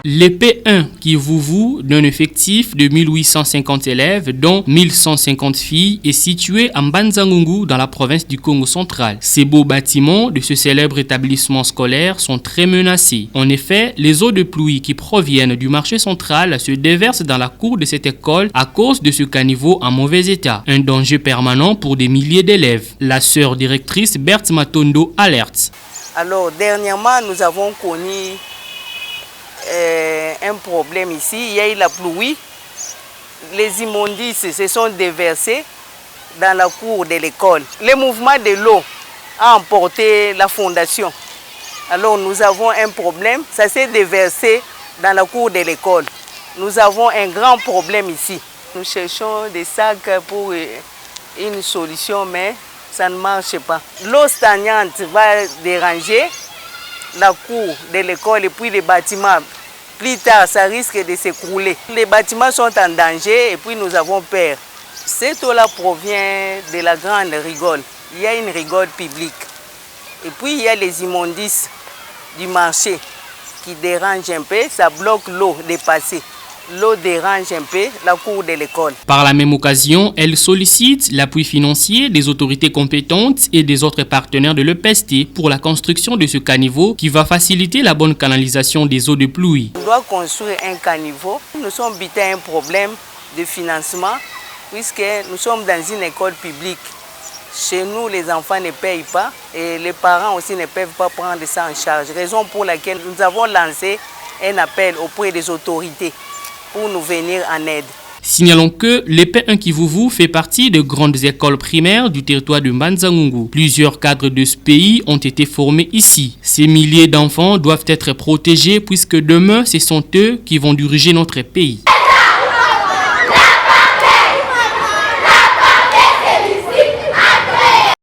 Les P1 Kivuvu, d'un effectif de 1850 élèves, dont 1150 filles, est situé à Mbanza-Ngungu dans la province du Congo central. Ces beaux bâtiments de ce célèbre établissement scolaire sont très menacés. En effet, les eaux de pluie qui proviennent du marché central se déversent dans la cour de cette école à cause de ce caniveau en mauvais état. Un danger permanent pour des milliers d'élèves. La sœur directrice Berthe Matondo alerte. Alors, dernièrement, nous avons connu un problème ici. Il y a eu la pluie. Les immondices se sont déversés dans la cour de l'école. Le mouvement de l'eau a emporté la fondation. Alors, nous avons un problème. Ça s'est déversé dans la cour de l'école. Nous avons un grand problème ici. Nous cherchons des sacs pour une solution, mais ça ne marche pas. L'eau stagnante va déranger la cour de l'école et puis les bâtiments. Plus tard, ça risque de s'écrouler. Les bâtiments sont en danger et puis nous avons peur. Cette eau-là provient de la grande rigole. Il y a une rigole publique. Et puis il y a les immondices du marché qui dérangent un peu. Ça bloque l'eau de passer. L'eau dérange un peu la cour de l'école. Par la même occasion, elle sollicite l'appui financier des autorités compétentes et des autres partenaires de l'EPST pour la construction de ce caniveau qui va faciliter la bonne canalisation des eaux de pluie. On doit construire un caniveau. Nous sommes butés à un problème de financement puisque nous sommes dans une école publique. Chez nous, les enfants ne payent pas et les parents aussi ne peuvent pas prendre ça en charge. Raison pour laquelle nous avons lancé un appel auprès des autorités pour nous venir en aide. Signalons que le P1 Kivuvu fait partie de grandes écoles primaires du territoire de Mbanza-Ngungu. Plusieurs cadres de ce pays ont été formés ici. Ces milliers d'enfants doivent être protégés puisque demain, ce sont eux qui vont diriger notre pays.